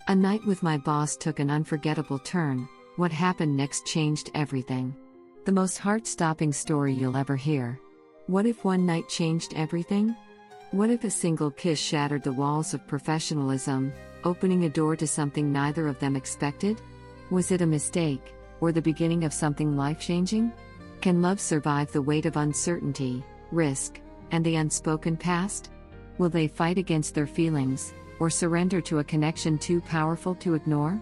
A night with my boss took an unforgettable turn. What happened next changed everything. The most heart-stopping story you'll ever hear. What if one night changed everything? What if a single kiss shattered the walls of professionalism, opening a door to something neither of them expected? Was it a mistake, or the beginning of something life-changing? Can love survive the weight of uncertainty, risk, and the unspoken past? Will they fight against their feelings, or surrender to a connection too powerful to ignore?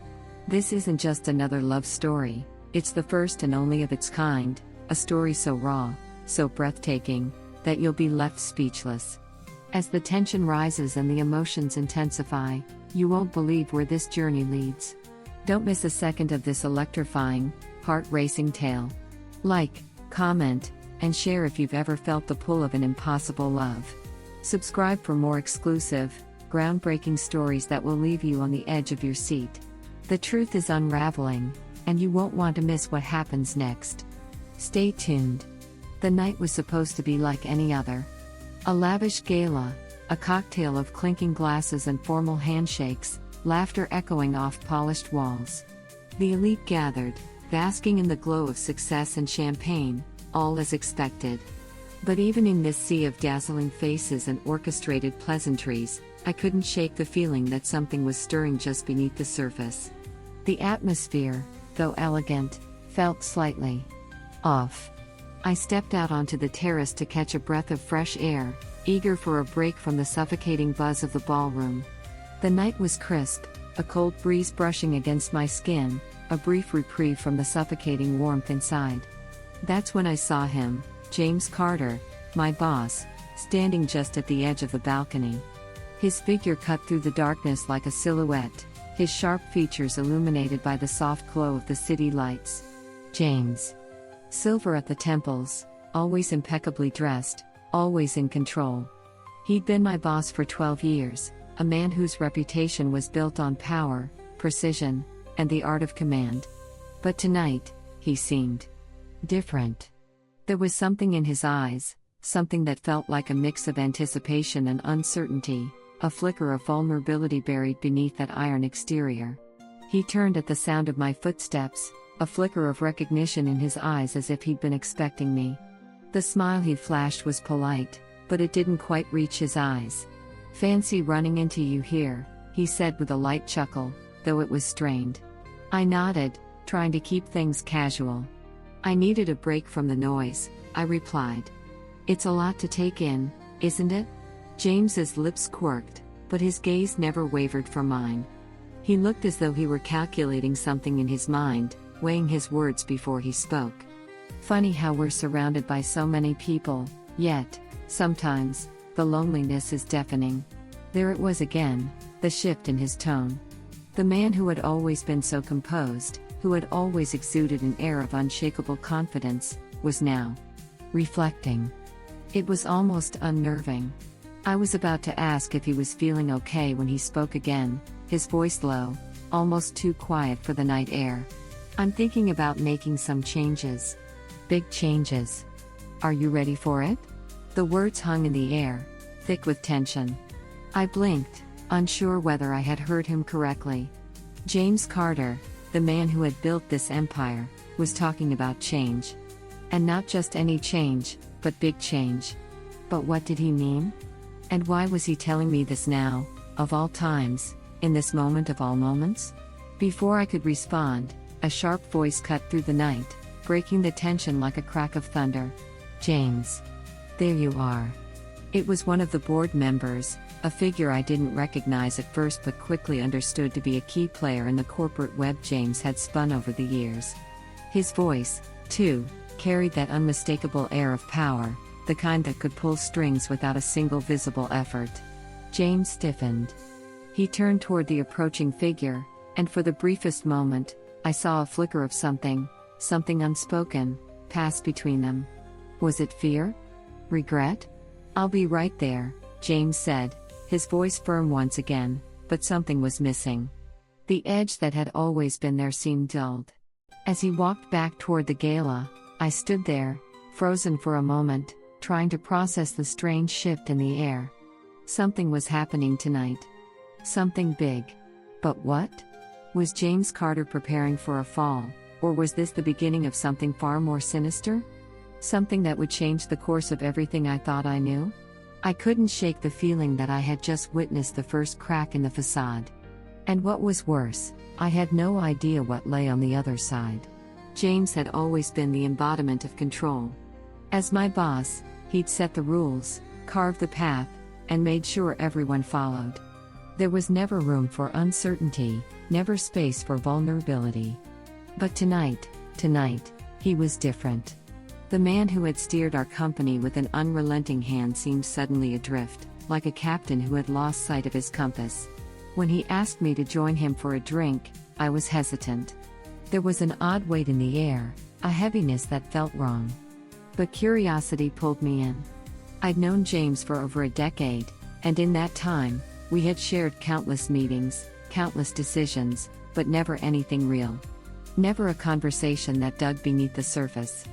This isn't just another love story, it's the first and only of its kind, a story so raw, so breathtaking, that you'll be left speechless. As the tension rises and the emotions intensify, you won't believe where this journey leads. Don't miss a second of this electrifying, heart-racing tale. Like, comment, and share if you've ever felt the pull of an impossible love. Subscribe for more exclusive, groundbreaking stories that will leave you on the edge of your seat. The truth is unraveling, and you won't want to miss what happens next. Stay tuned. The night was supposed to be like any other. A lavish gala, a cocktail of clinking glasses and formal handshakes, laughter echoing off polished walls. The elite gathered, basking in the glow of success and champagne, all as expected. But even in this sea of dazzling faces and orchestrated pleasantries, I couldn't shake the feeling that something was stirring just beneath the surface. The atmosphere, though elegant, felt slightly off. I stepped out onto the terrace to catch a breath of fresh air, eager for a break from the suffocating buzz of the ballroom. The night was crisp, a cold breeze brushing against my skin, a brief reprieve from the suffocating warmth inside. That's when I saw him, James Carter, my boss, standing just at the edge of the balcony. His figure cut through the darkness like a silhouette, his sharp features illuminated by the soft glow of the city lights. James. Silver at the temples, always impeccably dressed, always in control. He'd been my boss for 12 years, a man whose reputation was built on power, precision, and the art of command. But tonight, he seemed different. There was something in his eyes, something that felt like a mix of anticipation and uncertainty, a flicker of vulnerability buried beneath that iron exterior. He turned at the sound of my footsteps, a flicker of recognition in his eyes as if he'd been expecting me. The smile he flashed was polite, but it didn't quite reach his eyes. "Fancy running into you here," he said with a light chuckle, though it was strained. I nodded, trying to keep things casual. "I needed a break from the noise," I replied. "It's a lot to take in, isn't it?" James's lips quirked, but his gaze never wavered from mine. He looked as though he were calculating something in his mind, weighing his words before he spoke. Funny how we're surrounded by so many people, yet, sometimes, the loneliness is deafening. There it was again, the shift in his tone. The man who had always been so composed, who had always exuded an air of unshakable confidence, was now reflecting. It was almost unnerving. I was about to ask if he was feeling okay when he spoke again, his voice low, almost too quiet for the night air. "I'm thinking about making some changes. Big changes. Are you ready for it?" The words hung in the air, thick with tension. I blinked, unsure whether I had heard him correctly. James Carter, the man who had built this empire, was talking about change. And not just any change, but big change. But what did he mean? And why was he telling me this now, of all times, in this moment of all moments? Before I could respond, a sharp voice cut through the night, breaking the tension like a crack of thunder. "James. There you are." It was one of the board members, a figure I didn't recognize at first but quickly understood to be a key player in the corporate web James had spun over the years. His voice, too, carried that unmistakable air of power, the kind that could pull strings without a single visible effort. James stiffened. He turned toward the approaching figure, and for the briefest moment, I saw a flicker of something unspoken, pass between them. Was it fear? Regret? "I'll be right there," James said, his voice firm once again, but something was missing. The edge that had always been there seemed dulled. As he walked back toward the gala, I stood there, frozen for a moment, trying to process the strange shift in the air. Something was happening tonight. Something big. But what? Was James Carter preparing for a fall, or was this the beginning of something far more sinister? Something that would change the course of everything I thought I knew? I couldn't shake the feeling that I had just witnessed the first crack in the facade. And what was worse, I had no idea what lay on the other side. James had always been the embodiment of control. As my boss, he'd set the rules, carved the path, and made sure everyone followed. There was never room for uncertainty, never space for vulnerability. But tonight, he was different. The man who had steered our company with an unrelenting hand seemed suddenly adrift, like a captain who had lost sight of his compass. When he asked me to join him for a drink, I was hesitant. There was an odd weight in the air, a heaviness that felt wrong. But curiosity pulled me in. I'd known James for over a decade, and in that time, we had shared countless meetings, countless decisions, but never anything real. Never a conversation that dug beneath the surface.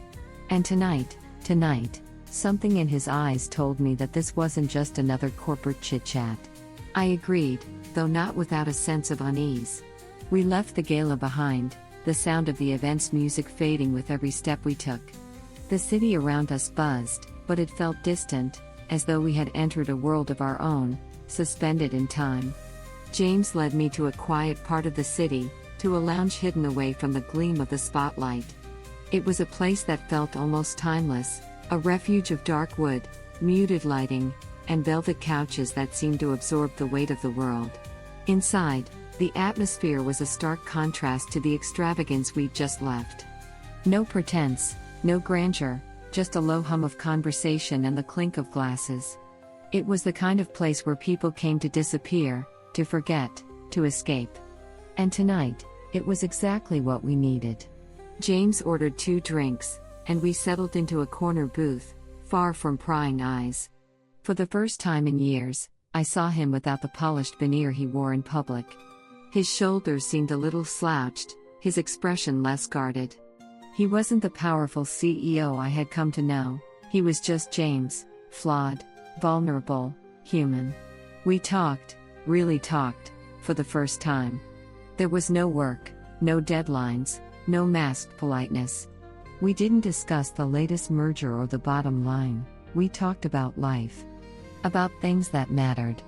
And tonight, something in his eyes told me that this wasn't just another corporate chit-chat. I agreed, though not without a sense of unease. We left the gala behind, the sound of the event's music fading with every step we took. The city around us buzzed, but it felt distant, as though we had entered a world of our own, suspended in time. James led me to a quiet part of the city, to a lounge hidden away from the gleam of the spotlight. It was a place that felt almost timeless, a refuge of dark wood, muted lighting, and velvet couches that seemed to absorb the weight of the world. Inside, the atmosphere was a stark contrast to the extravagance we'd just left. No pretense, no grandeur, just a low hum of conversation and the clink of glasses. It was the kind of place where people came to disappear, to forget, to escape. And tonight, it was exactly what we needed. James ordered 2 drinks, and we settled into a corner booth, far from prying eyes. For the first time in years, I saw him without the polished veneer he wore in public. His shoulders seemed a little slouched, his expression less guarded. He wasn't the powerful CEO I had come to know, he was just James, flawed, vulnerable, human. We talked, really talked, for the first time. There was no work, no deadlines, no masked politeness. We didn't discuss the latest merger or the bottom line, we talked about life. About things that mattered.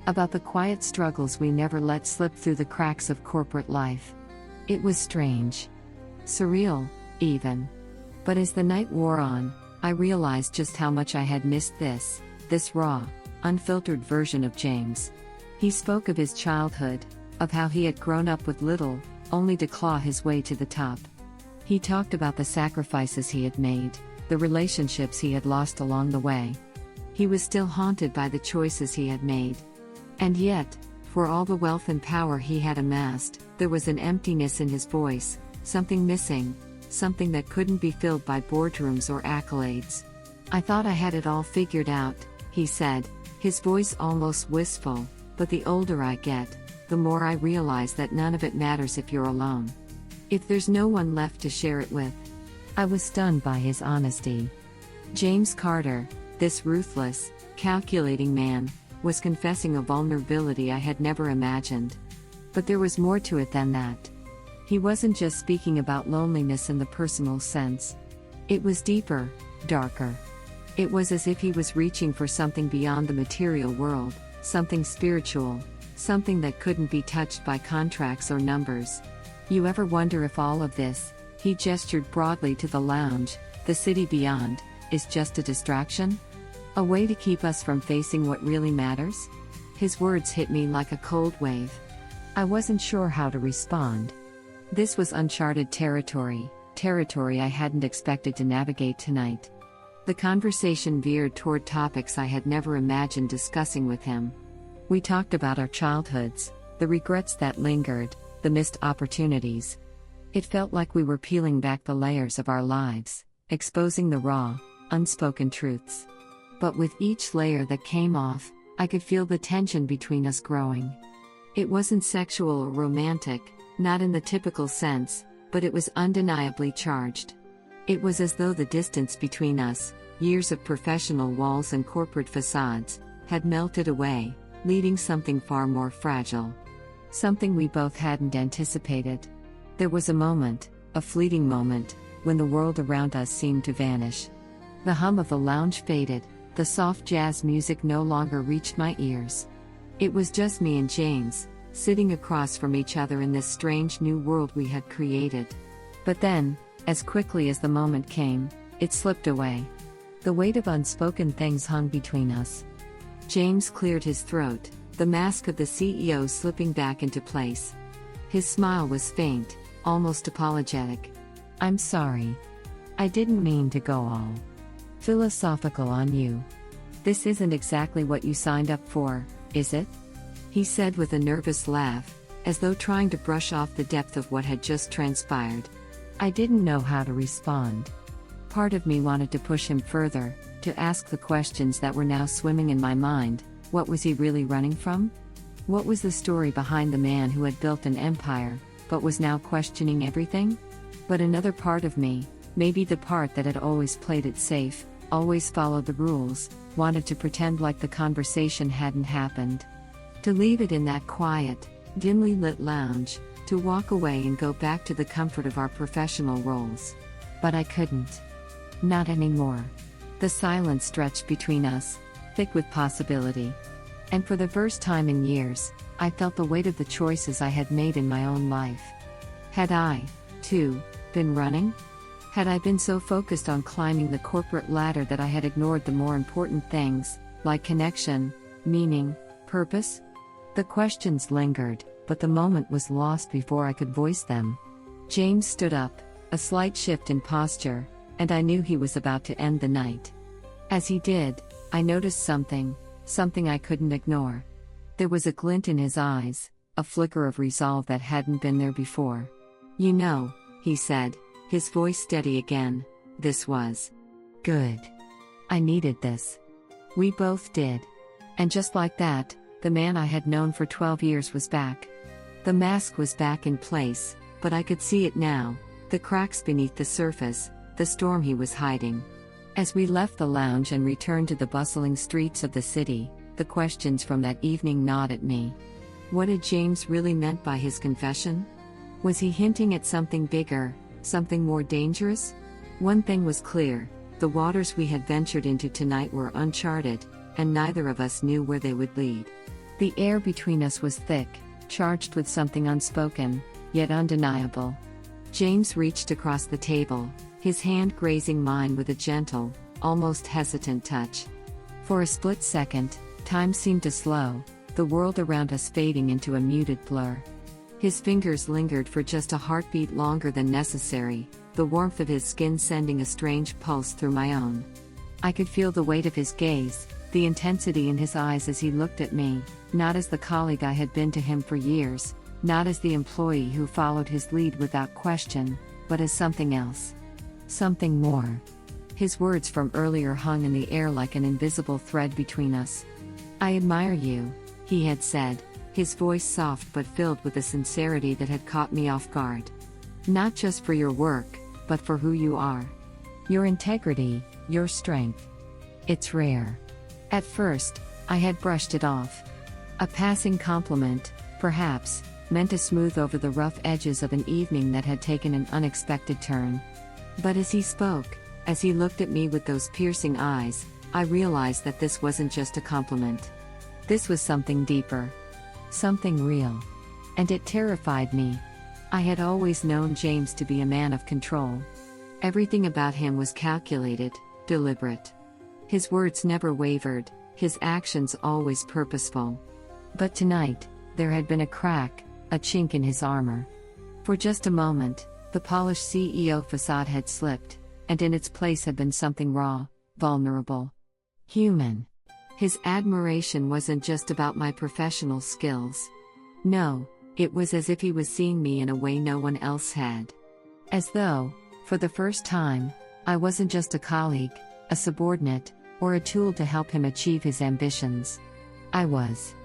About the quiet struggles we never let slip through the cracks of corporate life. It was strange. Surreal, even. But as the night wore on, I realized just how much I had missed this raw, unfiltered version of James. He spoke of his childhood, of how he had grown up with little, only to claw his way to the top. He talked about the sacrifices he had made, the relationships he had lost along the way. He was still haunted by the choices he had made. And yet, for all the wealth and power he had amassed, there was an emptiness in his voice, something missing, something that couldn't be filled by boardrooms or accolades. I thought I had it all figured out, he said, his voice almost wistful, but the older I get, the more I realize that none of it matters if you're alone. If there's no one left to share it with. I was stunned by his honesty. James Carter, this ruthless, calculating man, was confessing a vulnerability I had never imagined. But there was more to it than that. He wasn't just speaking about loneliness in the personal sense. It was deeper, darker. It was as if he was reaching for something beyond the material world, something spiritual, something that couldn't be touched by contracts or numbers. You ever wonder if all of this, he gestured broadly to the lounge, the city beyond, is just a distraction? A way to keep us from facing what really matters? His words hit me like a cold wave. I wasn't sure how to respond. This was uncharted territory I hadn't expected to navigate tonight. The conversation veered toward topics I had never imagined discussing with him. We talked about our childhoods, the regrets that lingered, the missed opportunities. It felt like we were peeling back the layers of our lives, exposing the raw, unspoken truths. But with each layer that came off, I could feel the tension between us growing. It wasn't sexual or romantic, not in the typical sense, but it was undeniably charged. It was as though the distance between us, years of professional walls and corporate facades, had melted away, leaving something far more fragile. something we both hadn't anticipated. There was a moment, a fleeting moment, when the world around us seemed to vanish. The hum of the lounge faded, the soft jazz music no longer reached my ears. It was just me and James, sitting across from each other in this strange new world we had created. But then, as quickly as the moment came, it slipped away. The weight of unspoken things hung between us. James cleared his throat, the mask of the CEO slipping back into place. His smile was faint, almost apologetic. "I'm sorry. I didn't mean to go all philosophical on you. This isn't exactly what you signed up for, is it?" he said with a nervous laugh, as though trying to brush off the depth of what had just transpired. I didn't know how to respond. Part of me wanted to push him further, to ask the questions that were now swimming in my mind. What was he really running from? What was the story behind the man who had built an empire, but was now questioning everything? But another part of me, maybe the part that had always played it safe, always followed the rules, wanted to pretend like the conversation hadn't happened. To leave it in that quiet, dimly lit lounge, to walk away and go back to the comfort of our professional roles. But I couldn't. Not anymore. The silence stretched between us, thick with possibility. And for the first time in years, I felt the weight of the choices I had made in my own life. Had I, too, been running? Had I been so focused on climbing the corporate ladder that I had ignored the more important things, like connection, meaning, purpose? The questions lingered, but the moment was lost before I could voice them. James stood up, a slight shift in posture, and I knew he was about to end the night. As he did, I noticed something I couldn't ignore. There was a glint in his eyes, a flicker of resolve that hadn't been there before. "You know," he said, his voice steady again, "this was good. I needed this." We both did. And just like that, the man I had known for 12 years was back. The mask was back in place, but I could see it now, the cracks beneath the surface, the storm he was hiding. As we left the lounge and returned to the bustling streets of the city, the questions from that evening gnawed at me. What had James really meant by his confession? Was he hinting at something bigger, something more dangerous? One thing was clear, the waters we had ventured into tonight were uncharted, and neither of us knew where they would lead. The air between us was thick, charged with something unspoken, yet undeniable. James reached across the table, his hand grazing mine with a gentle, almost hesitant touch. For a split second, time seemed to slow, the world around us fading into a muted blur. His fingers lingered for just a heartbeat longer than necessary, the warmth of his skin sending a strange pulse through my own. I could feel the weight of his gaze, the intensity in his eyes as he looked at me, not as the colleague I had been to him for years, not as the employee who followed his lead without question, but as something else. Something more. His words from earlier hung in the air like an invisible thread between us. "I admire you," he had said, his voice soft but filled with a sincerity that had caught me off guard. "Not just for your work, but for who you are. Your integrity, your strength. It's rare." At first, I had brushed it off. A passing compliment, perhaps, meant to smooth over the rough edges of an evening that had taken an unexpected turn. But as he spoke, as he looked at me with those piercing eyes, I realized that this wasn't just a compliment. This was something deeper. Something real. And it terrified me. I had always known James to be a man of control. Everything about him was calculated, deliberate. His words never wavered, his actions always purposeful. But tonight, there had been a crack, a chink in his armor. For just a moment, the polished CEO facade had slipped, and in its place had been something raw, vulnerable, human. His admiration wasn't just about my professional skills. No, it was as if he was seeing me in a way no one else had. As though, for the first time, I wasn't just a colleague, a subordinate, or a tool to help him achieve his ambitions. I was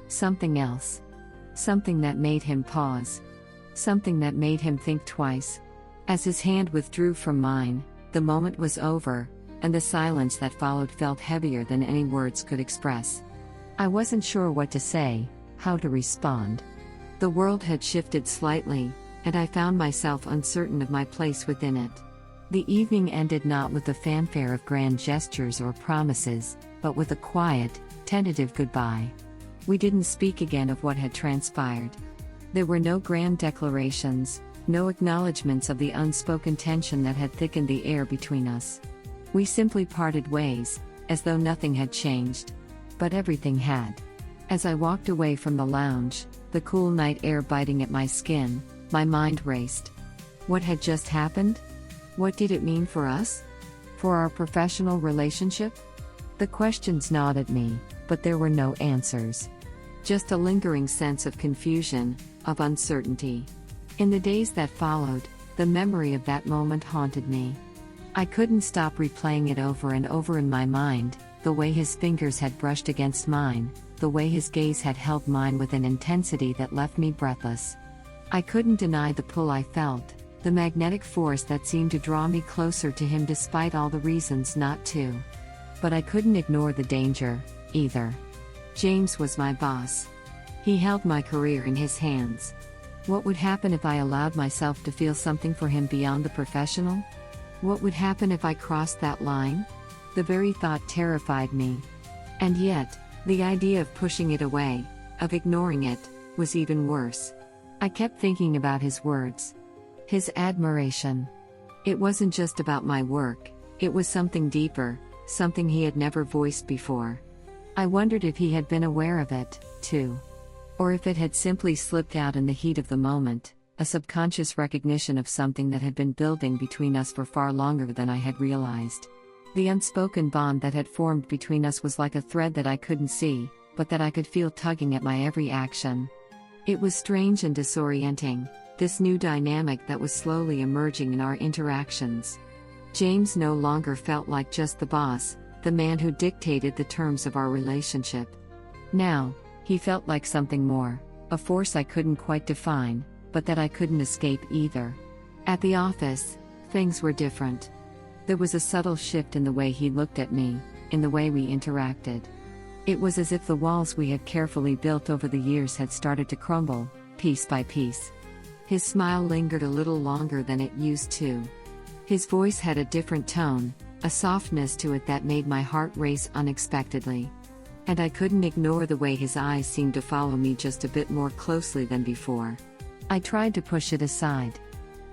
something else. Something that made him pause. Something that made him think twice. As his hand withdrew from mine, the moment was over, and the silence that followed felt heavier than any words could express. I wasn't sure what to say, how to respond. The world had shifted slightly, and I found myself uncertain of my place within it. The evening ended not with the fanfare of grand gestures or promises, but with a quiet, tentative goodbye. We didn't speak again of what had transpired. There were no grand declarations, no acknowledgments of the unspoken tension that had thickened the air between us. We simply parted ways, as though nothing had changed. But everything had. As I walked away from the lounge, the cool night air biting at my skin, my mind raced. What had just happened? What did it mean for us? For our professional relationship? The questions gnawed at me, but there were no answers. Just a lingering sense of confusion, of uncertainty. In the days that followed, the memory of that moment haunted me. I couldn't stop replaying it over and over in my mind, the way his fingers had brushed against mine, the way his gaze had held mine with an intensity that left me breathless. I couldn't deny the pull I felt, the magnetic force that seemed to draw me closer to him despite all the reasons not to. But I couldn't ignore the danger, either. James was my boss. He held my career in his hands. What would happen if I allowed myself to feel something for him beyond the professional? What would happen if I crossed that line? The very thought terrified me. And yet, the idea of pushing it away, of ignoring it, was even worse. I kept thinking about his words. His admiration. It wasn't just about my work, it was something deeper, something he had never voiced before. I wondered if he had been aware of it, too. Or if it had simply slipped out in the heat of the moment, a subconscious recognition of something that had been building between us for far longer than I had realized. The unspoken bond that had formed between us was like a thread that I couldn't see, but that I could feel tugging at my every action. It was strange and disorienting, this new dynamic that was slowly emerging in our interactions. James no longer felt like just the boss, the man who dictated the terms of our relationship. Now, he felt like something more, a force I couldn't quite define, but that I couldn't escape either. At the office, things were different. There was a subtle shift in the way he looked at me, in the way we interacted. It was as if the walls we had carefully built over the years had started to crumble, piece by piece. His smile lingered a little longer than it used to. His voice had a different tone, a softness to it that made my heart race unexpectedly. And I couldn't ignore the way his eyes seemed to follow me just a bit more closely than before. I tried to push it aside.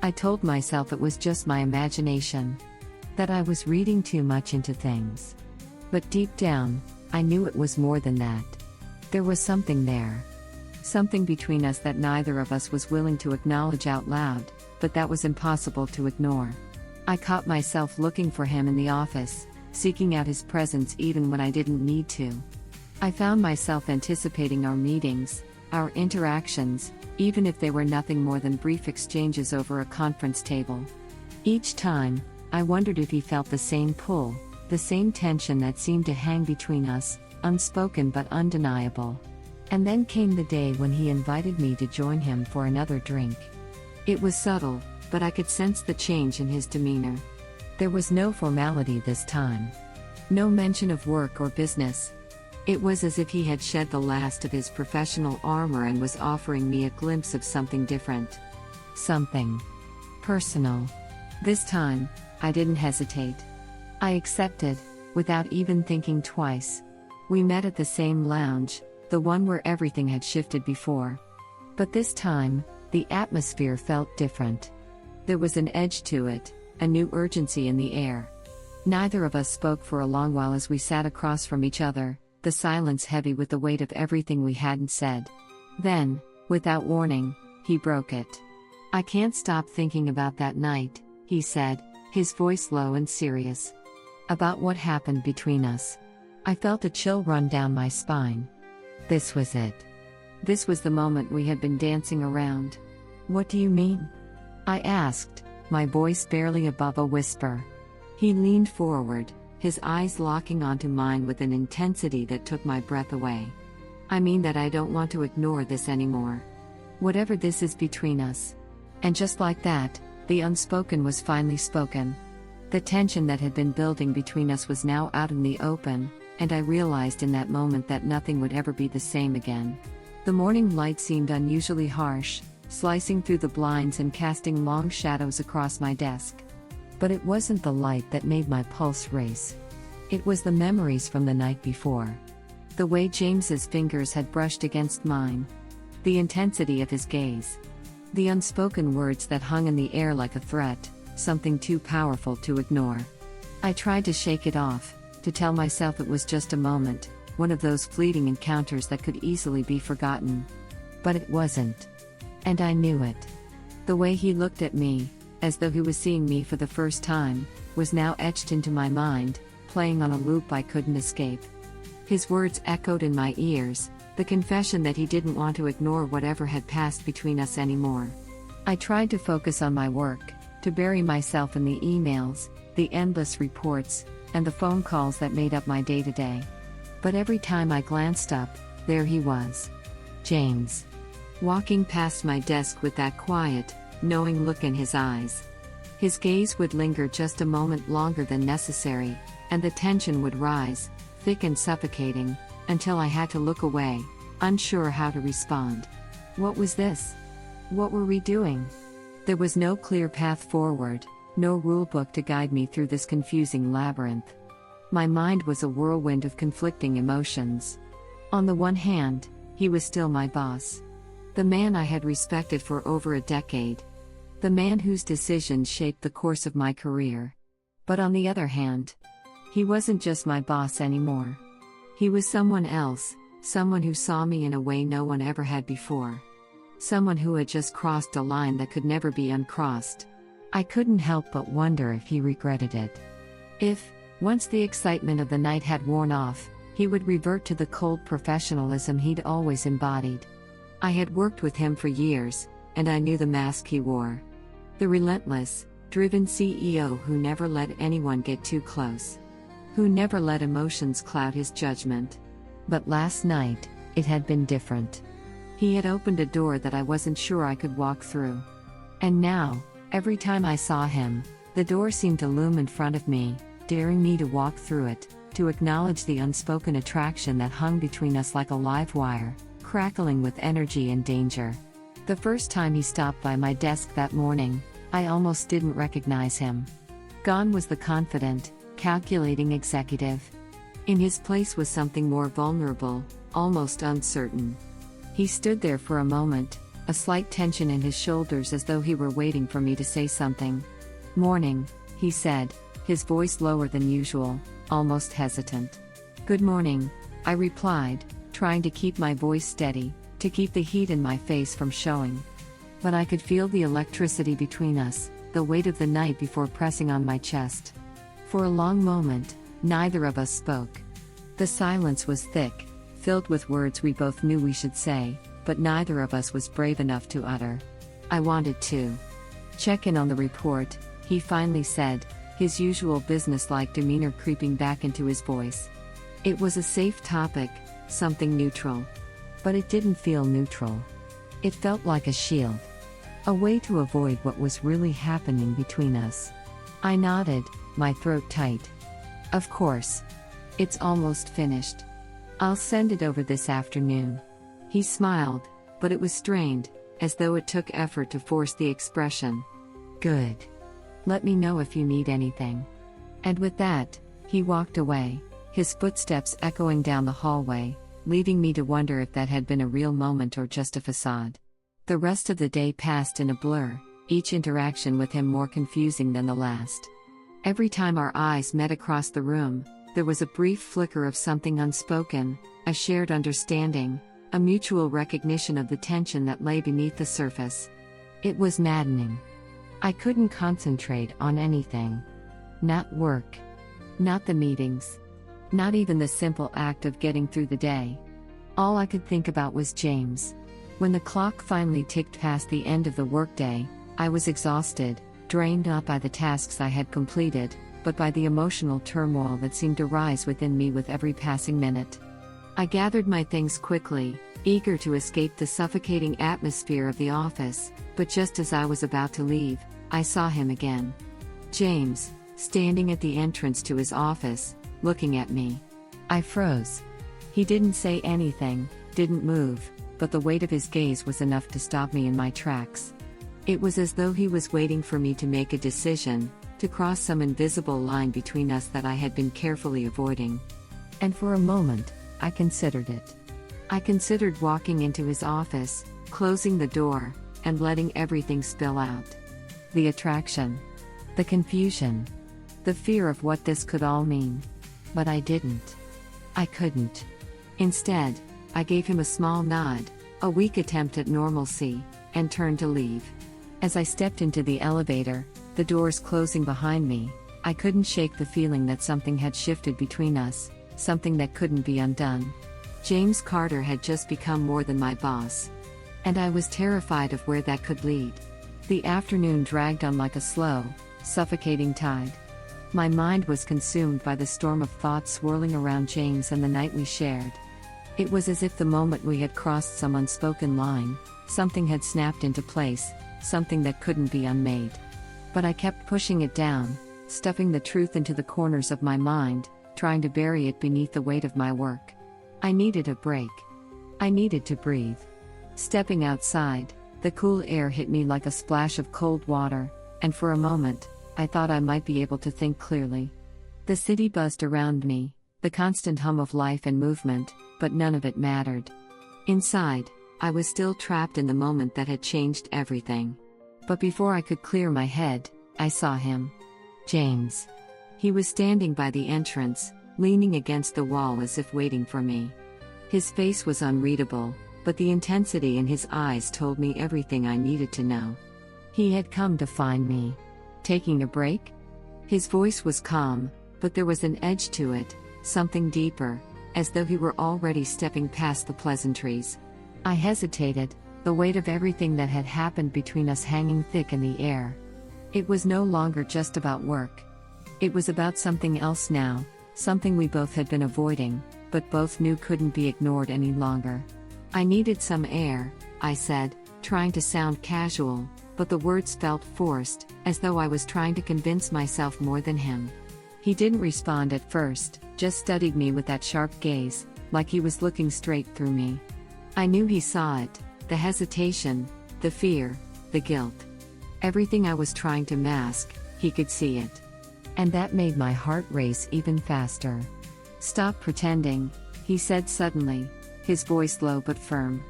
I told myself it was just my imagination, that I was reading too much into things. But deep down, I knew it was more than that. There was something there. Something between us that neither of us was willing to acknowledge out loud, but that was impossible to ignore. I caught myself looking for him in the office, seeking out his presence even when I didn't need to. I found myself anticipating our meetings, our interactions, even if they were nothing more than brief exchanges over a conference table. Each time, I wondered if he felt the same pull, the same tension that seemed to hang between us, unspoken but undeniable. And then came the day when he invited me to join him for another drink. It was subtle, but I could sense the change in his demeanor. There was no formality this time. No mention of work or business. It was as if he had shed the last of his professional armor and was offering me a glimpse of something different. Something personal. This time, I didn't hesitate. I accepted, without even thinking twice. We met at the same lounge, the one where everything had shifted before. But this time, the atmosphere felt different. There was an edge to it, a new urgency in the air. Neither of us spoke for a long while as we sat across from each other, the silence heavy with the weight of everything we hadn't said. Then, without warning, he broke it. "I can't stop thinking about that night," he said, his voice low and serious. "About what happened between us." I felt a chill run down my spine. This was it. This was the moment we had been dancing around. "What do you mean?" I asked, my voice barely above a whisper. He leaned forward, his eyes locking onto mine with an intensity that took my breath away. "I mean that I don't want to ignore this anymore. Whatever this is between us." And just like that, the unspoken was finally spoken. The tension that had been building between us was now out in the open, and I realized in that moment that nothing would ever be the same again. The morning light seemed unusually harsh, slicing through the blinds and casting long shadows across my desk. But it wasn't the light that made my pulse race. It was the memories from the night before. The way James's fingers had brushed against mine. The intensity of his gaze. The unspoken words that hung in the air like a threat, something too powerful to ignore. I tried to shake it off, to tell myself it was just a moment, one of those fleeting encounters that could easily be forgotten. But it wasn't. And I knew it. The way he looked at me, as though he was seeing me for the first time, was now etched into my mind, playing on a loop I couldn't escape. His words echoed in my ears, the confession that he didn't want to ignore whatever had passed between us anymore. I tried to focus on my work, to bury myself in the emails, the endless reports, and the phone calls that made up my day-to-day. But every time I glanced up, there he was. James. Walking past my desk with that quiet, knowing look in his eyes. His gaze would linger just a moment longer than necessary, and the tension would rise, thick and suffocating, until I had to look away, unsure how to respond. What was this? What were we doing? There was no clear path forward, no rulebook to guide me through this confusing labyrinth. My mind was a whirlwind of conflicting emotions. On the one hand, he was still my boss. The man I had respected for over a decade. The man whose decisions shaped the course of my career. But on the other hand, he wasn't just my boss anymore. He was someone else, someone who saw me in a way no one ever had before. Someone who had just crossed a line that could never be uncrossed. I couldn't help but wonder if he regretted it. If, once the excitement of the night had worn off, he would revert to the cold professionalism he'd always embodied. I had worked with him for years, and I knew the mask he wore. The relentless, driven CEO who never let anyone get too close. Who never let emotions cloud his judgment. But last night, it had been different. He had opened a door that I wasn't sure I could walk through. And now, every time I saw him, the door seemed to loom in front of me, daring me to walk through it, to acknowledge the unspoken attraction that hung between us like a live wire, crackling with energy and danger. The first time he stopped by my desk that morning, I almost didn't recognize him. Gone was the confident, calculating executive. In his place was something more vulnerable, almost uncertain. He stood there for a moment, a slight tension in his shoulders as though he were waiting for me to say something. "Morning," he said, his voice lower than usual, almost hesitant. "Good morning," I replied, trying to keep my voice steady, to keep the heat in my face from showing. But I could feel the electricity between us, the weight of the night before pressing on my chest. For a long moment, neither of us spoke. The silence was thick, filled with words we both knew we should say, but neither of us was brave enough to utter. "I wanted to check in on the report," he finally said, his usual businesslike demeanor creeping back into his voice. It was a safe topic, something neutral. But it didn't feel neutral. It felt like a shield. A way to avoid what was really happening between us. I nodded, my throat tight. "Of course. It's almost finished. I'll send it over this afternoon." He smiled, but it was strained, as though it took effort to force the expression. "Good. Let me know if you need anything." And with that, he walked away, his footsteps echoing down the hallway, leaving me to wonder if that had been a real moment or just a facade. The rest of the day passed in a blur, each interaction with him more confusing than the last. Every time our eyes met across the room, there was a brief flicker of something unspoken, a shared understanding, a mutual recognition of the tension that lay beneath the surface. It was maddening. I couldn't concentrate on anything. Not work. Not the meetings. Not even the simple act of getting through the day. All I could think about was James. When the clock finally ticked past the end of the workday, I was exhausted, drained not by the tasks I had completed, but by the emotional turmoil that seemed to rise within me with every passing minute. I gathered my things quickly, eager to escape the suffocating atmosphere of the office, but just as I was about to leave, I saw him again. James, standing at the entrance to his office, looking at me. I froze. He didn't say anything, didn't move, but the weight of his gaze was enough to stop me in my tracks. It was as though he was waiting for me to make a decision, to cross some invisible line between us that I had been carefully avoiding. And for a moment, I considered it. I considered walking into his office, closing the door, and letting everything spill out. The attraction. The confusion. The fear of what this could all mean. But I didn't. I couldn't. Instead, I gave him a small nod, a weak attempt at normalcy, and turned to leave. As I stepped into the elevator, the doors closing behind me, I couldn't shake the feeling that something had shifted between us, something that couldn't be undone. James Carter had just become more than my boss. And I was terrified of where that could lead. The afternoon dragged on like a slow, suffocating tide. My mind was consumed by the storm of thoughts swirling around James and the night we shared. It was as if the moment we had crossed some unspoken line, something had snapped into place, something that couldn't be unmade. But I kept pushing it down, stuffing the truth into the corners of my mind, trying to bury it beneath the weight of my work. I needed a break. I needed to breathe. Stepping outside, the cool air hit me like a splash of cold water, and for a moment, I thought I might be able to think clearly. The city buzzed around me, the constant hum of life and movement, but none of it mattered. Inside, I was still trapped in the moment that had changed everything. But before I could clear my head, I saw him. James. He was standing by the entrance, leaning against the wall as if waiting for me. His face was unreadable, but the intensity in his eyes told me everything I needed to know. He had come to find me. Taking a break? His voice was calm, but there was an edge to it, something deeper, as though he were already stepping past the pleasantries. I hesitated, the weight of everything that had happened between us hanging thick in the air. It was no longer just about work. It was about something else now, something we both had been avoiding, but both knew couldn't be ignored any longer. I needed some air, I said, trying to sound casual, but the words felt forced, as though I was trying to convince myself more than him. He didn't respond at first, just studied me with that sharp gaze, like he was looking straight through me. I knew he saw it, the hesitation, the fear, the guilt. Everything I was trying to mask, he could see it. And that made my heart race even faster. "Stop pretending," he said suddenly, his voice low but firm.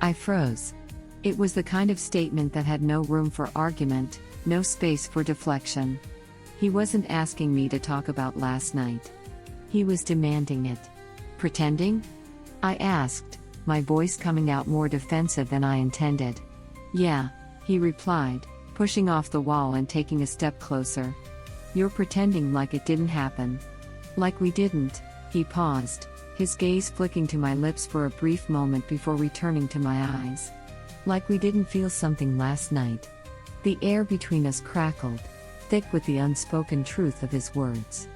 I froze. It was the kind of statement that had no room for argument, no space for deflection. He wasn't asking me to talk about last night. He was demanding it. Pretending? I asked, my voice coming out more defensive than I intended. "Yeah," he replied, pushing off the wall and taking a step closer. "You're pretending like it didn't happen." "Like we didn't," he paused, his gaze flicking to my lips for a brief moment before returning to my eyes. "Like we didn't feel something last night." The air between us crackled, thick with the unspoken truth of his words.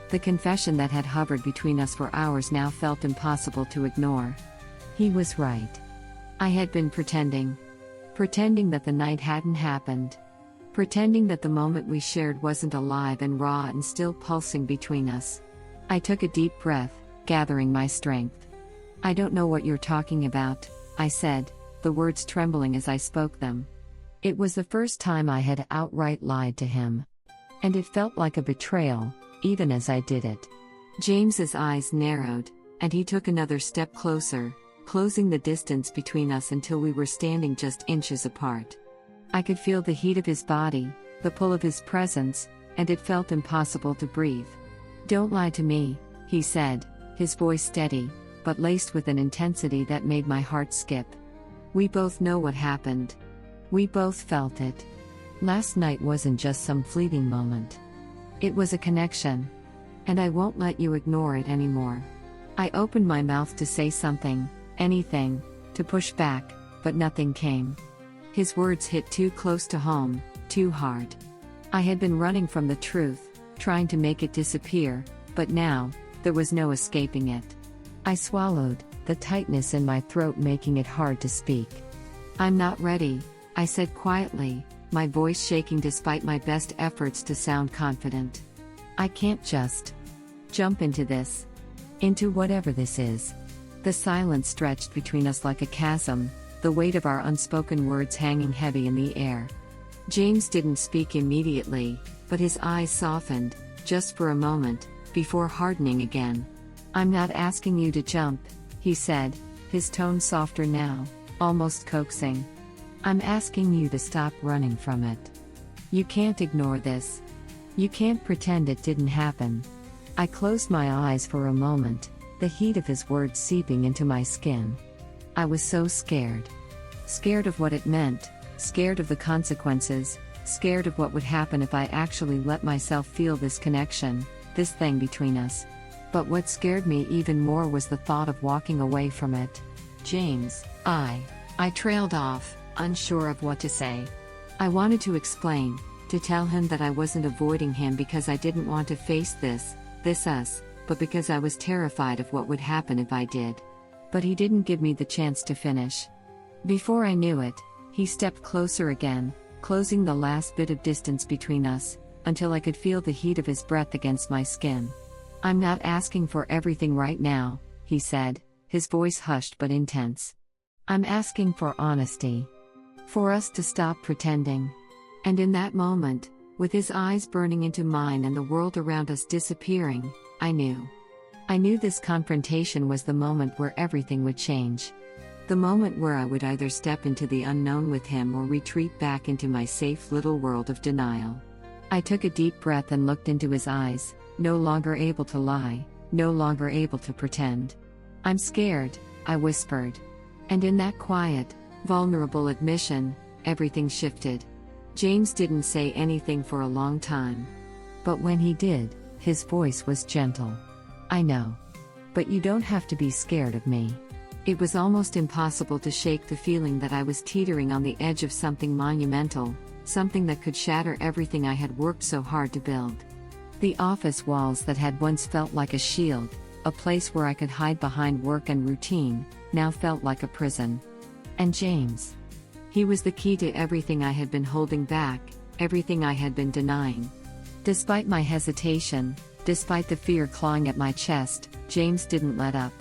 The confession that had hovered between us for hours now felt impossible to ignore. He was right. I had been pretending. Pretending that the night hadn't happened. Pretending that the moment we shared wasn't alive and raw and still pulsing between us. I took a deep breath, gathering my strength. "I don't know what you're talking about," I said, the words trembling as I spoke them. It was the first time I had outright lied to him. And it felt like a betrayal, even as I did it. James's eyes narrowed, and he took another step closer, closing the distance between us until we were standing just inches apart. I could feel the heat of his body, the pull of his presence, and it felt impossible to breathe. "Don't lie to me," he said, his voice steady, but laced with an intensity that made my heart skip. "We both know what happened. We both felt it. Last night wasn't just some fleeting moment. It was a connection. And I won't let you ignore it anymore." I opened my mouth to say something, anything, to push back, but nothing came. His words hit too close to home, too hard. I had been running from the truth, trying to make it disappear, but now, there was no escaping it. I swallowed, the tightness in my throat making it hard to speak. "I'm not ready," I said quietly, my voice shaking despite my best efforts to sound confident. "I can't just jump into this. Into whatever this is. The silence stretched between us like a chasm, the weight of our unspoken words hanging heavy in the air. James didn't speak immediately, but his eyes softened, just for a moment, before hardening again. "I'm not asking you to jump," he said, his tone softer now, almost coaxing. "I'm asking you to stop running from it. You can't ignore this. You can't pretend it didn't happen." I closed my eyes for a moment, the heat of his words seeping into my skin. I was so scared. Scared of what it meant, scared of the consequences, scared of what would happen if I actually let myself feel this connection, this thing between us. But what scared me even more was the thought of walking away from it. "James, I trailed off, unsure of what to say. I wanted to explain, to tell him that I wasn't avoiding him because I didn't want to face this us, but because I was terrified of what would happen if I did. But he didn't give me the chance to finish. Before I knew it, he stepped closer again, closing the last bit of distance between us, until I could feel the heat of his breath against my skin. "I'm not asking for everything right now," he said, his voice hushed but intense. "I'm asking for honesty. For us to stop pretending." And in that moment, with his eyes burning into mine and the world around us disappearing, I knew this confrontation was the moment where everything would change. The moment where I would either step into the unknown with him or retreat back into my safe little world of denial. I took a deep breath and looked into his eyes, no longer able to lie, no longer able to pretend. "I'm scared," I whispered. And in that quiet, vulnerable admission, everything shifted. James didn't say anything for a long time. But when he did, his voice was gentle. "I know. But you don't have to be scared of me." It was almost impossible to shake the feeling that I was teetering on the edge of something monumental, something that could shatter everything I had worked so hard to build. The office walls that had once felt like a shield, a place where I could hide behind work and routine, now felt like a prison. And James. He was the key to everything I had been holding back, everything I had been denying. Despite my hesitation, despite the fear clawing at my chest, James didn't let up.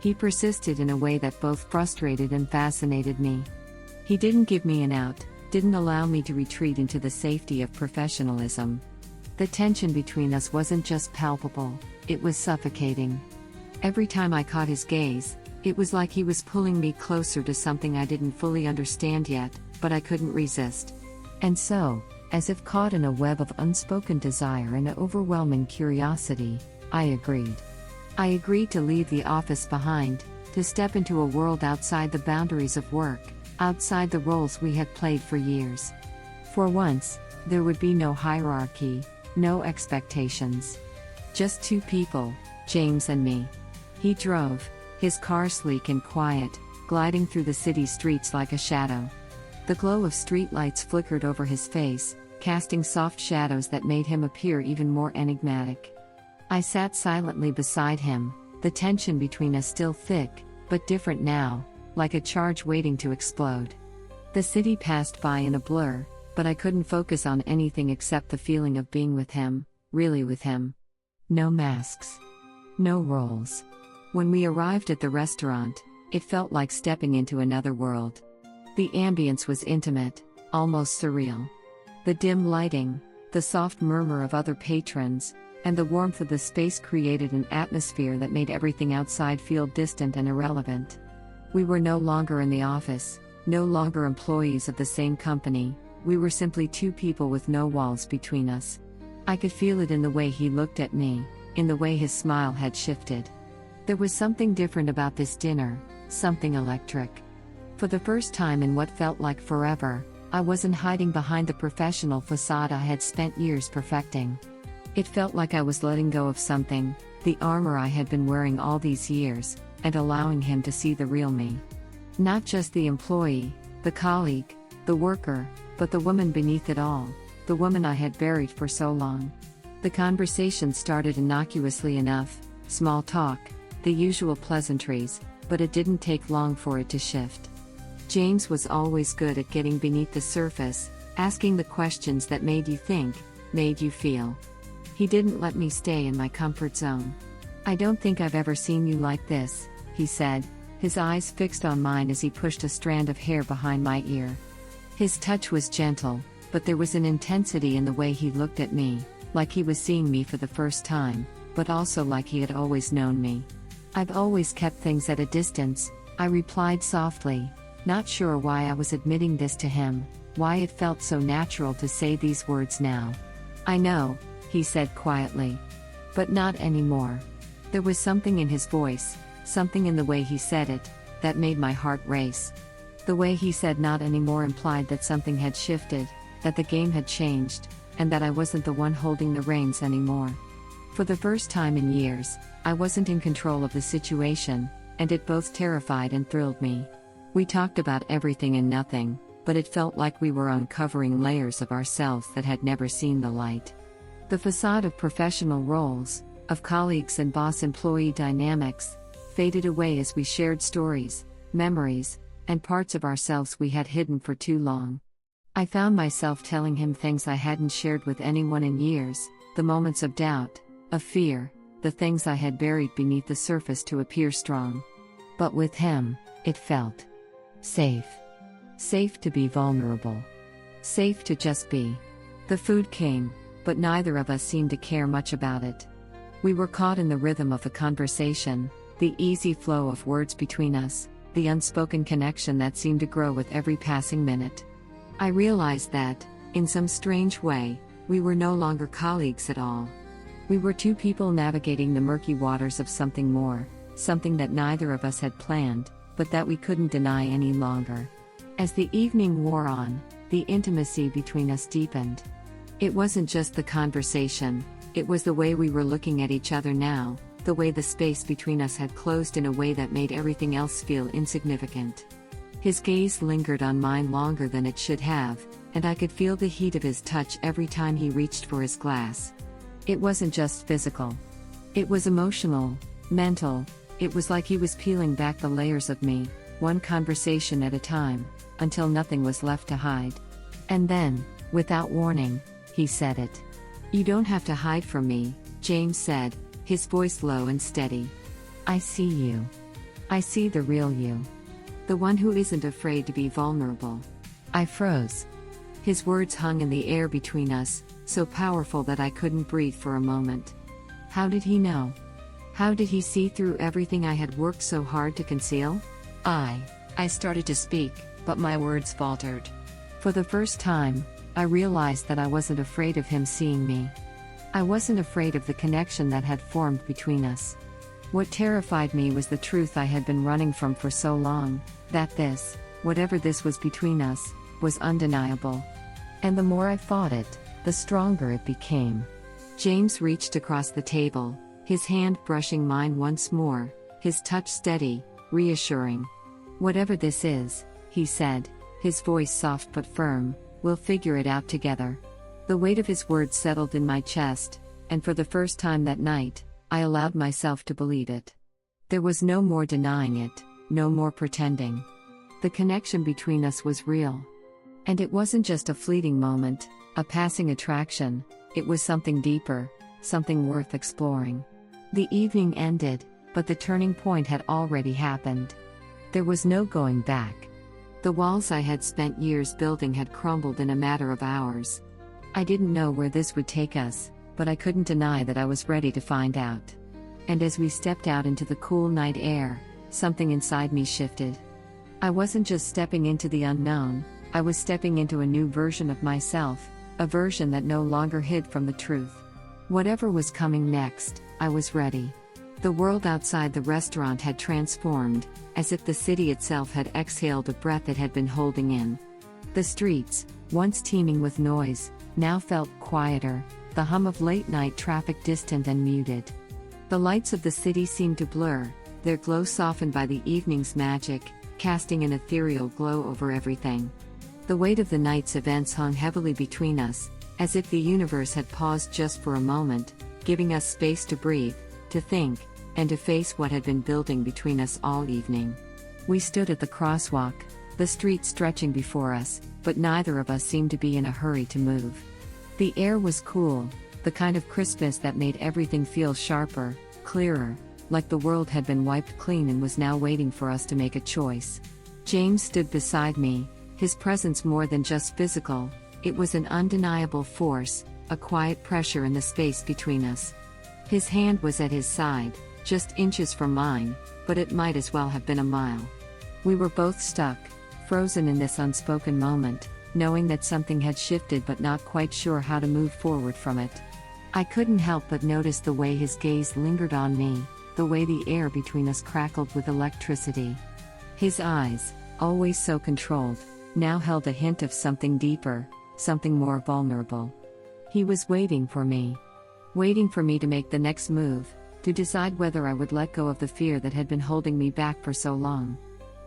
He persisted in a way that both frustrated and fascinated me. He didn't give me an out, didn't allow me to retreat into the safety of professionalism. The tension between us wasn't just palpable, it was suffocating. Every time I caught his gaze, it was like he was pulling me closer to something I didn't fully understand yet, but I couldn't resist. And so, as if caught in a web of unspoken desire and overwhelming curiosity, I agreed. I agreed to leave the office behind, to step into a world outside the boundaries of work, outside the roles we had played for years. For once, there would be no hierarchy, no expectations. Just two people, James and me. He drove, his car sleek and quiet, gliding through the city streets like a shadow. The glow of streetlights flickered over his face, casting soft shadows that made him appear even more enigmatic. I sat silently beside him, the tension between us still thick, but different now, like a charge waiting to explode. The city passed by in a blur, but I couldn't focus on anything except the feeling of being with him, really with him. No masks. No roles. When we arrived at the restaurant, it felt like stepping into another world. The ambience was intimate, almost surreal. The dim lighting, the soft murmur of other patrons, and the warmth of the space created an atmosphere that made everything outside feel distant and irrelevant. We were no longer in the office, no longer employees of the same company, we were simply two people with no walls between us. I could feel it in the way he looked at me, in the way his smile had shifted. There was something different about this dinner, something electric. For the first time in what felt like forever, I wasn't hiding behind the professional facade I had spent years perfecting. It felt like I was letting go of something, the armor I had been wearing all these years, and allowing him to see the real me. Not just the employee, the colleague, the worker, but the woman beneath it all, the woman I had buried for so long. The conversation started innocuously enough, small talk, the usual pleasantries, but it didn't take long for it to shift. James was always good at getting beneath the surface, asking the questions that made you think, made you feel. He didn't let me stay in my comfort zone. "I don't think I've ever seen you like this," he said, his eyes fixed on mine as he pushed a strand of hair behind my ear. His touch was gentle, but there was an intensity in the way he looked at me, like he was seeing me for the first time, but also like he had always known me. I've always kept things at a distance, I replied softly, not sure why I was admitting this to him, why it felt so natural to say these words now. I know, he said quietly. But not anymore. There was something in his voice, something in the way he said it, that made my heart race. The way he said not anymore implied that something had shifted, that the game had changed, and that I wasn't the one holding the reins anymore. For the first time in years, I wasn't in control of the situation, and it both terrified and thrilled me. We talked about everything and nothing, but it felt like we were uncovering layers of ourselves that had never seen the light. The facade of professional roles, of colleagues and boss-employee dynamics, faded away as we shared stories, memories, and parts of ourselves we had hidden for too long. I found myself telling him things I hadn't shared with anyone in years, the moments of doubt, of fear, the things I had buried beneath the surface to appear strong. But with him, it felt safe. Safe to be vulnerable. Safe to just be. The food came, but neither of us seemed to care much about it. We were caught in the rhythm of the conversation, the easy flow of words between us, the unspoken connection that seemed to grow with every passing minute. I realized that, in some strange way, we were no longer colleagues at all. We were two people navigating the murky waters of something more, something that neither of us had planned, but that we couldn't deny any longer. As the evening wore on, the intimacy between us deepened. It wasn't just the conversation, it was the way we were looking at each other now, the way the space between us had closed in a way that made everything else feel insignificant. His gaze lingered on mine longer than it should have, and I could feel the heat of his touch every time he reached for his glass. It wasn't just physical. It was emotional, mental, it was like he was peeling back the layers of me, one conversation at a time, until nothing was left to hide. And then, without warning, he said it. "You don't have to hide from me," James said, his voice low and steady. "I see you. I see the real you. The one who isn't afraid to be vulnerable." I froze. His words hung in the air between us, so powerful that I couldn't breathe for a moment. How did he know? How did he see through everything I had worked so hard to conceal? I started to speak, but my words faltered. For the first time, I realized that I wasn't afraid of him seeing me. I wasn't afraid of the connection that had formed between us. What terrified me was the truth I had been running from for so long, that this, whatever this was between us, was undeniable. And the more I fought it, the stronger it became. James reached across the table, his hand brushing mine once more, his touch steady, reassuring. "Whatever this is," he said, his voice soft but firm, "we'll figure it out together." The weight of his words settled in my chest, and for the first time that night, I allowed myself to believe it. There was no more denying it, no more pretending. The connection between us was real. And it wasn't just a fleeting moment, a passing attraction, it was something deeper, something worth exploring. The evening ended, but the turning point had already happened. There was no going back. The walls I had spent years building had crumbled in a matter of hours. I didn't know where this would take us, but I couldn't deny that I was ready to find out. And as we stepped out into the cool night air, something inside me shifted. I wasn't just stepping into the unknown, I was stepping into a new version of myself, a version that no longer hid from the truth. Whatever was coming next, I was ready. The world outside the restaurant had transformed, as if the city itself had exhaled a breath it had been holding in. The streets, once teeming with noise, now felt quieter, the hum of late-night traffic distant and muted. The lights of the city seemed to blur, their glow softened by the evening's magic, casting an ethereal glow over everything. The weight of the night's events hung heavily between us, as if the universe had paused just for a moment, giving us space to breathe, to think, and to face what had been building between us all evening. We stood at the crosswalk, the street stretching before us, but neither of us seemed to be in a hurry to move. The air was cool, the kind of crispness that made everything feel sharper, clearer, like the world had been wiped clean and was now waiting for us to make a choice. James stood beside me, his presence more than just physical, it was an undeniable force, a quiet pressure in the space between us. His hand was at his side, just inches from mine, but it might as well have been a mile. We were both stuck, frozen in this unspoken moment, knowing that something had shifted but not quite sure how to move forward from it. I couldn't help but notice the way his gaze lingered on me, the way the air between us crackled with electricity. His eyes, always so controlled, now held a hint of something deeper, something more vulnerable. He was waiting for me to make the next move, to decide whether I would let go of the fear that had been holding me back for so long.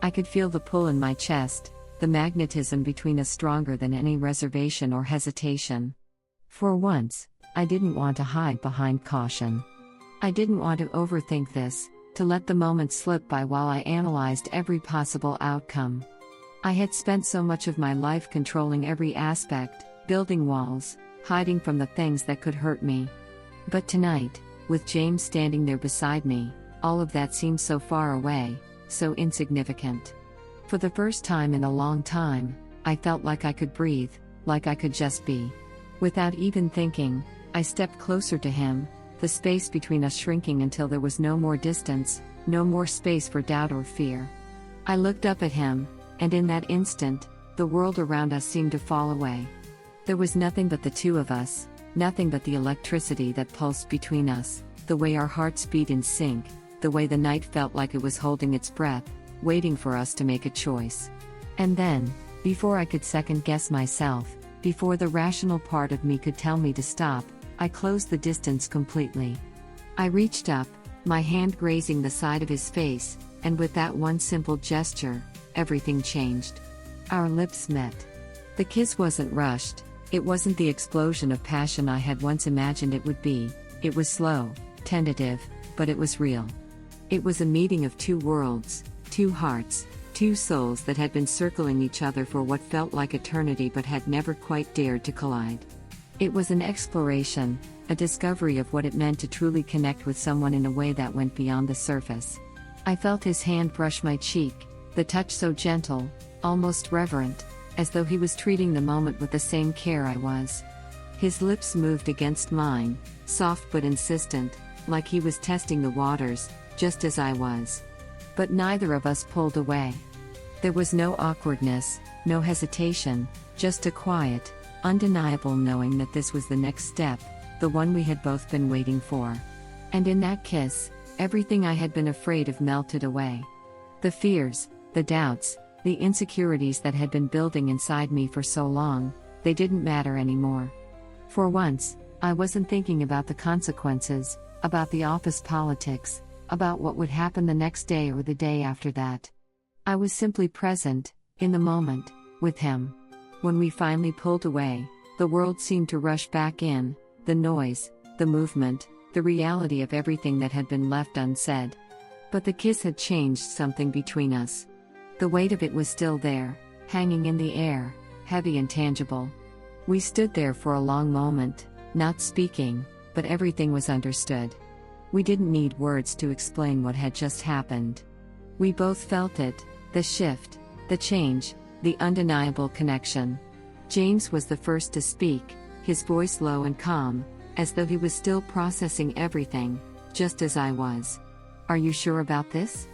I could feel the pull in my chest, the magnetism between us stronger than any reservation or hesitation. For once, I didn't want to hide behind caution. I didn't want to overthink this, to let the moment slip by while I analyzed every possible outcome. I had spent so much of my life controlling every aspect, building walls, hiding from the things that could hurt me. But tonight, with James standing there beside me, all of that seemed so far away, so insignificant. For the first time in a long time, I felt like I could breathe, like I could just be. Without even thinking, I stepped closer to him, the space between us shrinking until there was no more distance, no more space for doubt or fear. I looked up at him, and in that instant, the world around us seemed to fall away. There was nothing but the two of us, nothing but the electricity that pulsed between us, the way our hearts beat in sync, the way the night felt like it was holding its breath, waiting for us to make a choice. And then, before I could second-guess myself, before the rational part of me could tell me to stop, I closed the distance completely. I reached up, my hand grazing the side of his face, and with that one simple gesture, everything changed. Our lips met. The kiss wasn't rushed, it wasn't the explosion of passion I had once imagined it would be, it was slow, tentative, but it was real. It was a meeting of two worlds, two hearts, two souls that had been circling each other for what felt like eternity but had never quite dared to collide. It was an exploration, a discovery of what it meant to truly connect with someone in a way that went beyond the surface. I felt his hand brush my cheek, the touch so gentle, almost reverent, as though he was treating the moment with the same care I was. His lips moved against mine, soft but insistent, like he was testing the waters, just as I was. But neither of us pulled away. There was no awkwardness, no hesitation, just a quiet, undeniable knowing that this was the next step, the one we had both been waiting for. And in that kiss, everything I had been afraid of melted away. The fears, the doubts, the insecurities that had been building inside me for so long, they didn't matter anymore. For once, I wasn't thinking about the consequences, about the office politics, about what would happen the next day or the day after that. I was simply present, in the moment, with him. When we finally pulled away, the world seemed to rush back in, the noise, the movement, the reality of everything that had been left unsaid. But the kiss had changed something between us. The weight of it was still there, hanging in the air, heavy and tangible. We stood there for a long moment, not speaking, but everything was understood. We didn't need words to explain what had just happened. We both felt it, the shift, the change, the undeniable connection. James was the first to speak, his voice low and calm, as though he was still processing everything, just as I was. "Are you sure about this?"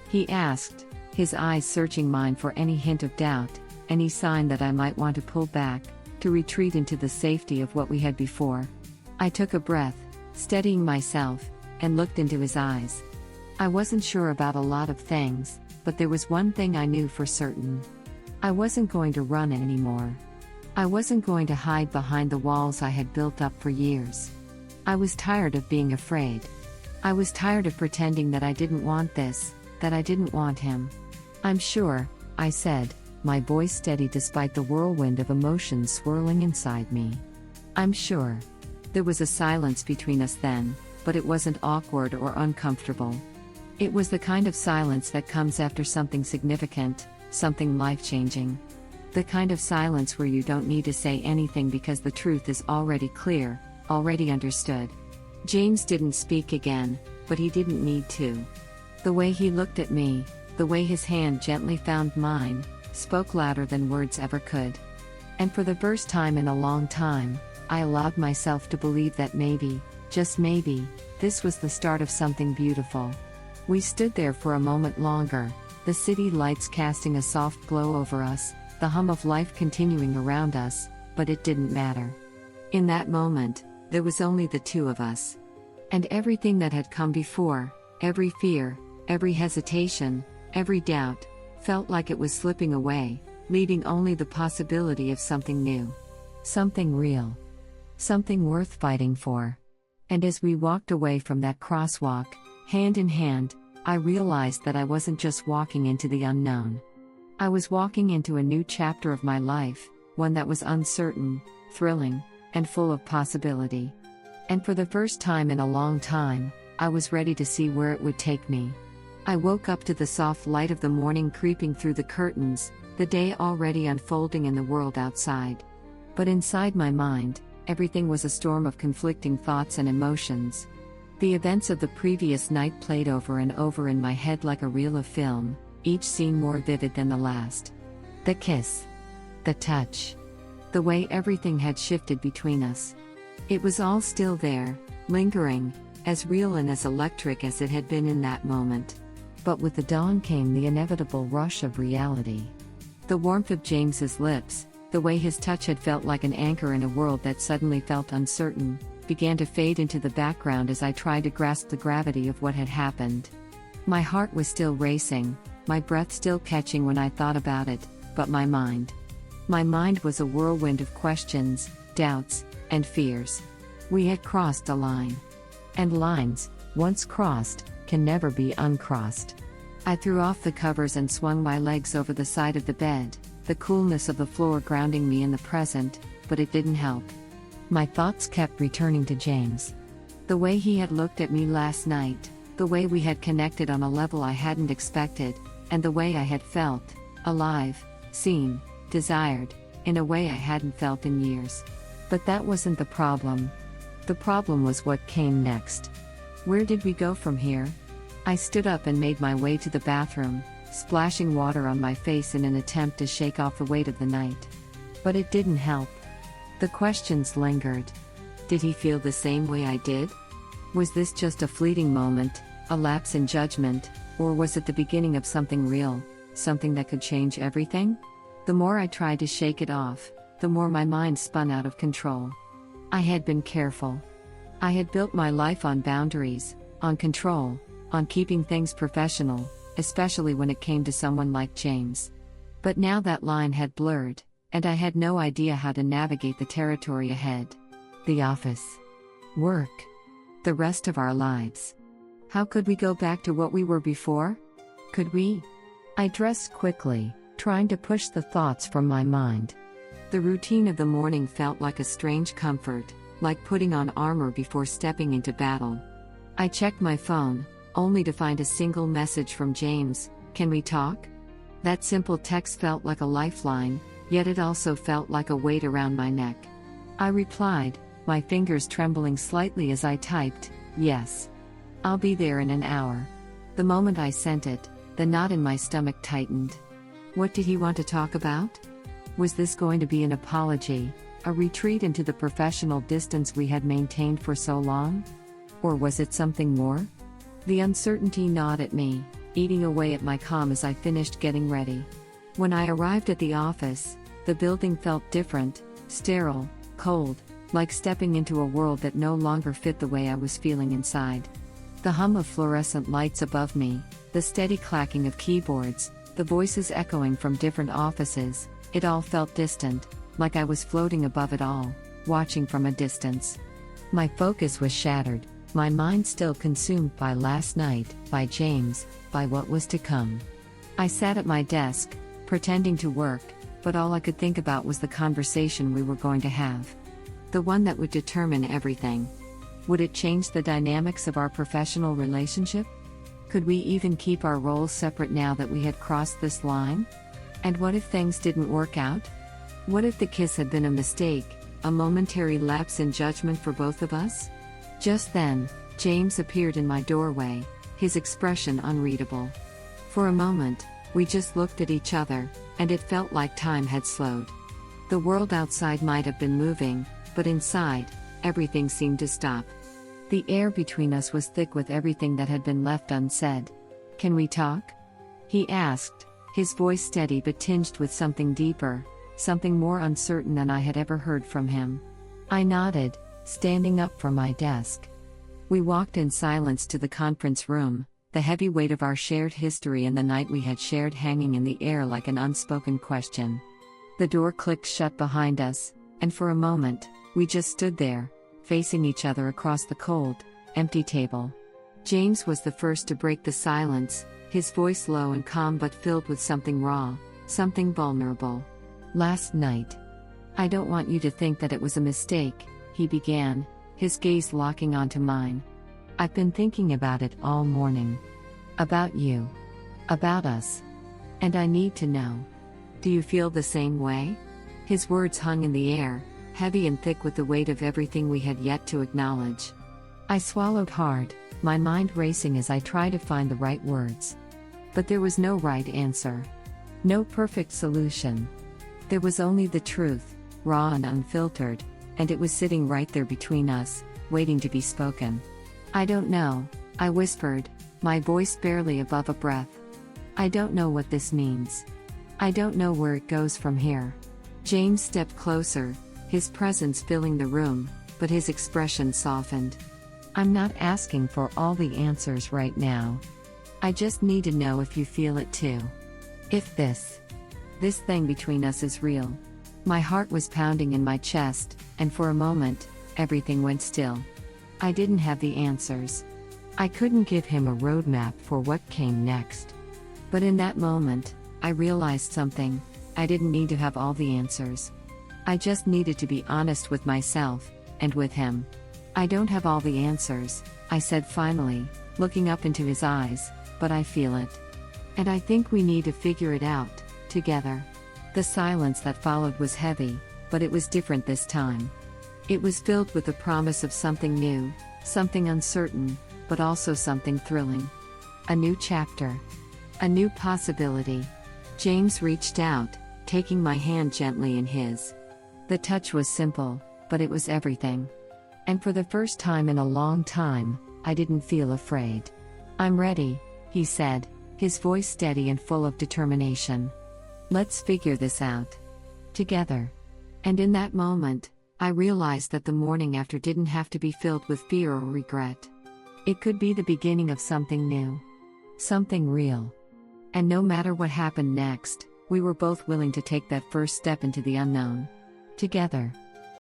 he asked, his eyes searching mine for any hint of doubt, any sign that I might want to pull back, to retreat into the safety of what we had before. I took a breath, steadying myself, and looked into his eyes. I wasn't sure about a lot of things, but there was one thing I knew for certain. I wasn't going to run anymore. I wasn't going to hide behind the walls I had built up for years. I was tired of being afraid. I was tired of pretending that I didn't want this, that I didn't want him. "I'm sure," I said, my voice steady despite the whirlwind of emotions swirling inside me. "I'm sure." There was a silence between us then, but it wasn't awkward or uncomfortable. It was the kind of silence that comes after something significant, something life-changing. The kind of silence where you don't need to say anything because the truth is already clear, already understood. James didn't speak again, but he didn't need to. The way he looked at me, the way his hand gently found mine, spoke louder than words ever could. And for the first time in a long time, I allowed myself to believe that maybe, just maybe, this was the start of something beautiful. We stood there for a moment longer, the city lights casting a soft glow over us, the hum of life continuing around us, but it didn't matter. In that moment, there was only the two of us. And everything that had come before, every fear, every hesitation, every doubt, felt like it was slipping away, leaving only the possibility of something new. Something real. Something worth fighting for. And as we walked away from that crosswalk, hand in hand, I realized that I wasn't just walking into the unknown. I was walking into a new chapter of my life, one that was uncertain, thrilling, and full of possibility. And for the first time in a long time, I was ready to see where it would take me. I woke up to the soft light of the morning creeping through the curtains, the day already unfolding in the world outside. But inside my mind, everything was a storm of conflicting thoughts and emotions. The events of the previous night played over and over in my head like a reel of film, each scene more vivid than the last. The kiss. The touch. The way everything had shifted between us. It was all still there, lingering, as real and as electric as it had been in that moment. But with the dawn came the inevitable rush of reality. The warmth of James's lips, the way his touch had felt like an anchor in a world that suddenly felt uncertain, began to fade into the background as I tried to grasp the gravity of what had happened. My heart was still racing, my breath still catching when I thought about it, but my mind was a whirlwind of questions, doubts, and fears. We had crossed a line. And lines, once crossed, can never be uncrossed. I threw off the covers and swung my legs over the side of the bed, the coolness of the floor grounding me in the present, but it didn't help. My thoughts kept returning to James. The way he had looked at me last night, the way we had connected on a level I hadn't expected, and the way I had felt, alive, seen, desired, in a way I hadn't felt in years. But that wasn't the problem. The problem was what came next. Where did we go from here? I stood up and made my way to the bathroom, splashing water on my face in an attempt to shake off the weight of the night. But it didn't help. The questions lingered. Did he feel the same way I did? Was this just a fleeting moment, a lapse in judgment, or was it the beginning of something real, something that could change everything? The more I tried to shake it off, the more my mind spun out of control. I had been careful. I had built my life on boundaries, on control, on keeping things professional, especially when it came to someone like James. But now that line had blurred, and I had no idea how to navigate the territory ahead. The office. Work. The rest of our lives. How could we go back to what we were before? Could we? I dressed quickly, trying to push the thoughts from my mind. The routine of the morning felt like a strange comfort, like putting on armor before stepping into battle. I checked my phone, only to find a single message from James. Can we talk? That simple text felt like a lifeline, yet it also felt like a weight around my neck. I replied, my fingers trembling slightly as I typed, yes. I'll be there in an hour. The moment I sent it, the knot in my stomach tightened. What did he want to talk about? Was this going to be an apology, a retreat into the professional distance we had maintained for so long? Or was it something more? The uncertainty gnawed at me, eating away at my calm as I finished getting ready. When I arrived at the office, the building felt different, sterile, cold, like stepping into a world that no longer fit the way I was feeling inside. The hum of fluorescent lights above me, the steady clacking of keyboards, the voices echoing from different offices, it all felt distant, like I was floating above it all, watching from a distance. My focus was shattered, my mind still consumed by last night, by James, by what was to come. I sat at my desk, pretending to work, but all I could think about was the conversation we were going to have. The one that would determine everything. Would it change the dynamics of our professional relationship? Could we even keep our roles separate now that we had crossed this line? And what if things didn't work out? What if the kiss had been a mistake, a momentary lapse in judgment for both of us? Just then, James appeared in my doorway, his expression unreadable. For a moment, we just looked at each other, and it felt like time had slowed. The world outside might have been moving, but inside, everything seemed to stop. The air between us was thick with everything that had been left unsaid. "Can we talk?" he asked, his voice steady but tinged with something deeper, something more uncertain than I had ever heard from him. I nodded, standing up from my desk. We walked in silence to the conference room, the heavy weight of our shared history and the night we had shared hanging in the air like an unspoken question. The door clicked shut behind us, and for a moment, we just stood there, facing each other across the cold, empty table. James was the first to break the silence, his voice low and calm but filled with something raw, something vulnerable. "Last night. I don't want you to think that it was a mistake," he began, his gaze locking onto mine. "I've been thinking about it all morning. About you. About us. And I need to know. Do you feel the same way?" His words hung in the air, heavy and thick with the weight of everything we had yet to acknowledge. I swallowed hard, my mind racing as I tried to find the right words. But there was no right answer. No perfect solution. There was only the truth, raw and unfiltered, and it was sitting right there between us, waiting to be spoken. "I don't know," I whispered, my voice barely above a breath. "I don't know what this means. I don't know where it goes from here." James stepped closer, his presence filling the room, but his expression softened. "I'm not asking for all the answers right now. I just need to know if you feel it too. If this thing between us is real." My heart was pounding in my chest, and for a moment, everything went still. I didn't have the answers. I couldn't give him a roadmap for what came next. But in that moment, I realized something. I didn't need to have all the answers. I just needed to be honest with myself, and with him. "I don't have all the answers," I said finally, looking up into his eyes, "but I feel it. And I think we need to figure it out, together." The silence that followed was heavy, but it was different this time. It was filled with the promise of something new, something uncertain, but also something thrilling. A new chapter. A new possibility. James reached out, taking my hand gently in his. The touch was simple, but it was everything. And for the first time in a long time, I didn't feel afraid. "I'm ready," he said, his voice steady and full of determination. "Let's figure this out. Together." And in that moment, I realized that the morning after didn't have to be filled with fear or regret. It could be the beginning of something new. Something real. And no matter what happened next, we were both willing to take that first step into the unknown. Together.